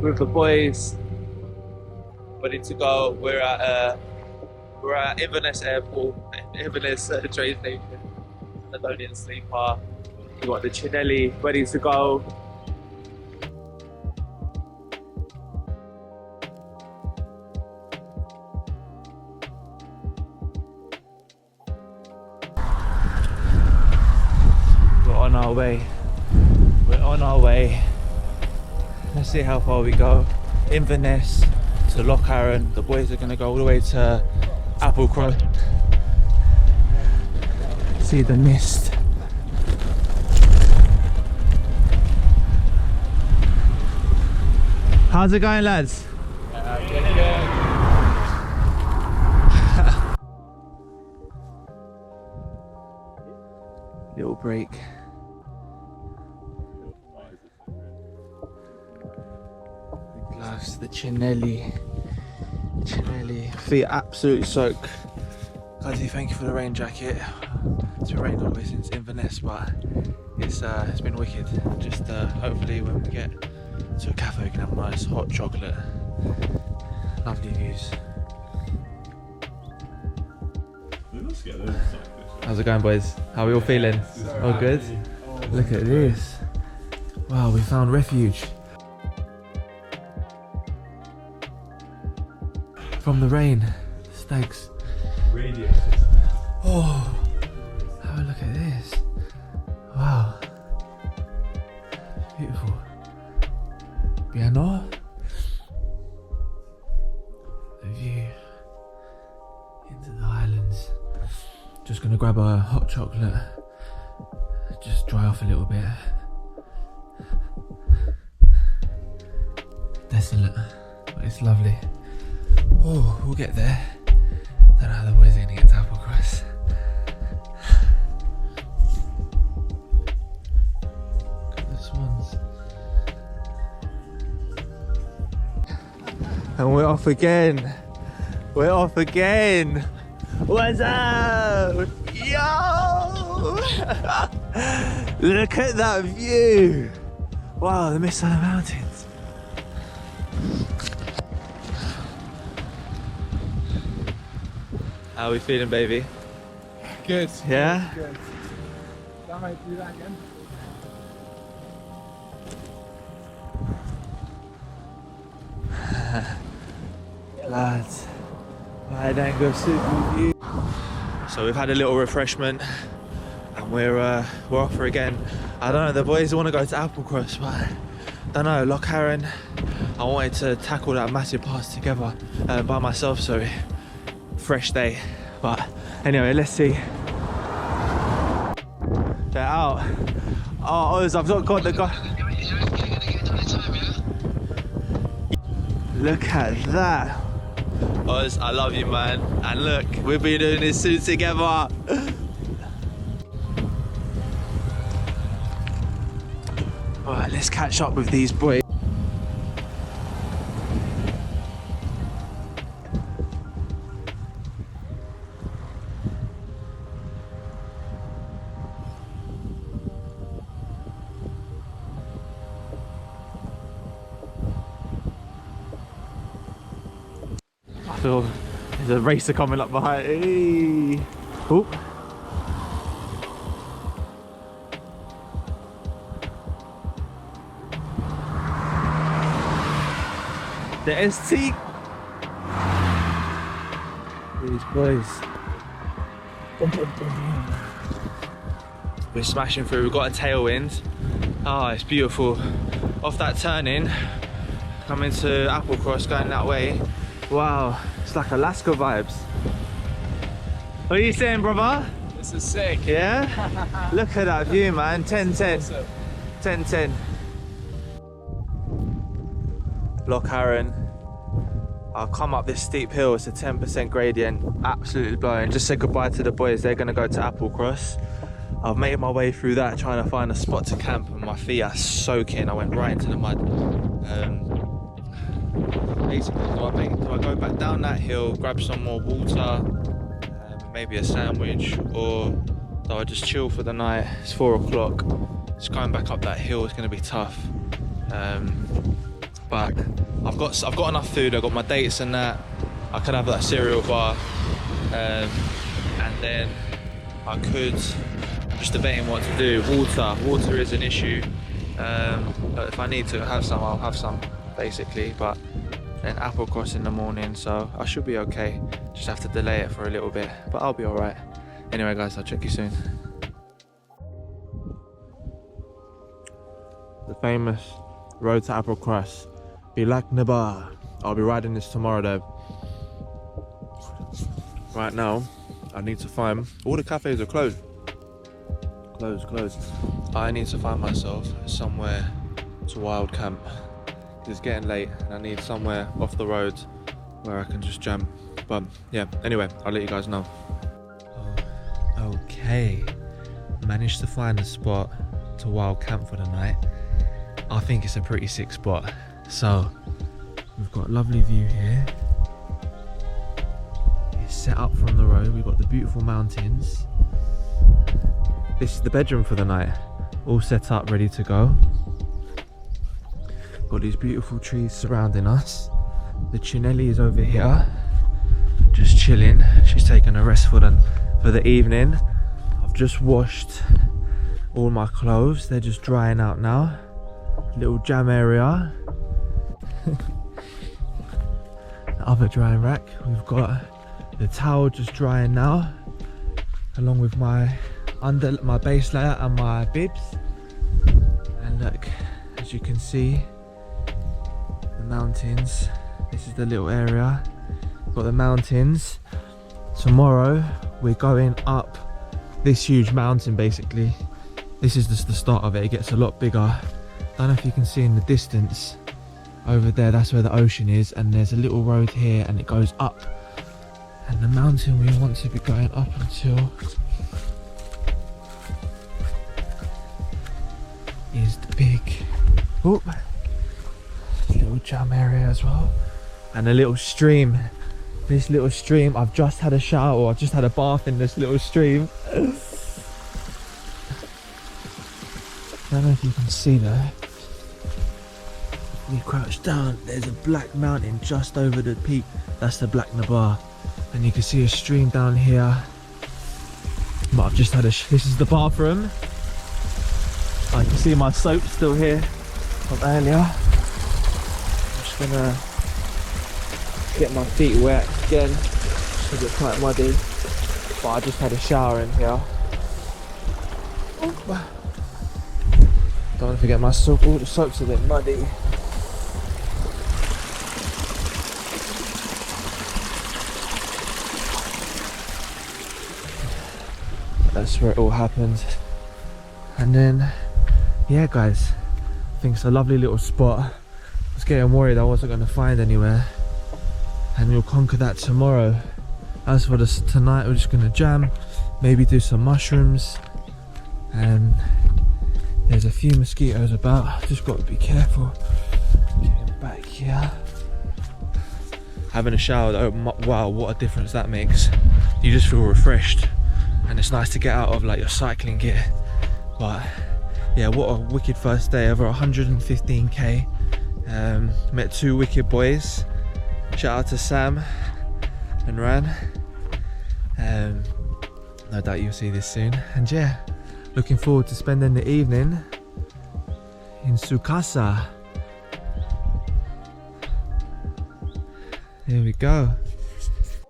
with the boys, ready to go. We're at Inverness Airport, Inverness train station, Caledonian sleeper. We got the Chinelli ready to go. We're on our way. We're on our way. Let's see how far we go. Inverness to Loch Arran. The boys are going to go all the way to Applecross. See the mist. How's it going, lads? Little break. The gloves, the Chinelli. Feet absolutely soaked. Guys, thank you for the rain jacket. It's been raining all the way since Inverness, but it's been wicked. Just hopefully when we get to a cafe we can have a nice hot chocolate. Lovely views. How's it going, boys? How are we all feeling? All good? Look at this. Wow, we found refuge. From the rain, stags. Oh, have a look at this. Wow. Beautiful. Piano. The view into the islands. Just gonna grab a hot chocolate. Just dry off a little bit. Desolate, but it's lovely. Oh, we'll get there. Don't know how the boys are gonna get to Applecross. Look at the swans. And we're off again. We're off again. What's up? Yo! Look at that view. Wow, the mist on the mountains. How are we feeling, baby? Good. Yeah? Good. I might do that again. Lads, I don't go sit with you. So we've had a little refreshment and we're off for again. I don't know, the boys want to go to Applecross, but I don't know, Loch Arran. I wanted to tackle that massive pass together by myself, so fresh day. But anyway, let's see. They're out. Oh, Oz, I've not got the guy. Look at that. Oz, I love you, man. And look, we've been doing this soon together. Alright, let's catch up with these boys. I feel there's a racer coming up behind. Hey. Oh. The ST. These boys. We're smashing through. We've got a tailwind. Ah, it's beautiful. Off that turning, coming to Applecross, going that way. Wow, it's like Alaska vibes. What are you saying, brother? This is sick. Yeah? Look at that view, man. 10-10. Awesome. 10-10. Loch Arran. I'll come up this steep hill. It's a 10% gradient. Absolutely blowing. Just said goodbye to the boys. They're going to go to Applecross. I've made my way through that, trying to find a spot to camp, and my feet are soaking. I went right into the mud. Basically, do I go back down that hill, grab some more water, maybe a sandwich, or do I just chill for the night? It's 4 o'clock. Just going back up that hill is going to be tough. but I've got enough food. I've got my dates and that. I could have that cereal bar, and then I could, just debating what to do. Water is an issue, but if I need to have some, I'll have some basically. But then apple cross in the morning, so I should be okay. Just have to delay it for a little bit, but I'll be all right. Anyway guys, I'll check you soon. The famous road to Applecross, Relaxation. I'll be riding this tomorrow though. Right now, I need to find, all the cafes are closed. Closed. I need to find myself somewhere to wild camp. It's getting late and I need somewhere off the road where I can just jam. But yeah, anyway, I'll let you guys know. Okay, managed to find a spot to wild camp for the night. I think it's a pretty sick spot. So we've got a lovely view here. It's set up from the road. We've got the beautiful mountains. This is the bedroom for the night, all set up, ready to go. Got these beautiful trees surrounding us. The Chinelli is over here, just chilling. She's taking a rest for the evening. I've just washed all my clothes. They're just drying out now. Little jam area. The other drying rack. We've got the towel just drying now, along with my base layer and my bibs. And look, as you can see, the mountains. This is the little area. We've got the mountains. Tomorrow we're going up this huge mountain basically. This is just the start of it. It gets a lot bigger. Don't know if you can see in the distance over there, that's where the ocean is, and there's a little road here and it goes up. And the mountain we want to be going up until is the big little jam area as well, and a little stream. This little stream, I've just had a shower, or I've just had a bath in this little stream. I don't know if you can see there. You crouch down, there's a black mountain just over the peak. That's the Black Nabar, and you can see a stream down here. But I've just had this is the bathroom. I can see my soap still here from earlier. I'm just gonna get my feet wet again because it's quite muddy. But I just had a shower in here. Don't forget my soap, all the soap's a bit muddy. That's where it all happened. And then, yeah guys, I think it's a lovely little spot. I was getting worried I wasn't going to find anywhere. And we'll conquer that tomorrow. As for this tonight, we're just going to jam, maybe do some mushrooms. And there's a few mosquitoes about. I've just got to be careful. Getting back here. Having a shower though, wow, what a difference that makes. You just feel refreshed. And it's nice to get out of like your cycling gear. But yeah, what a wicked first day. Over 115k. Met two wicked boys. Shout out to Sam and Ran. No doubt you'll see this soon. And yeah, looking forward to spending the evening in Sukasa. Here we go.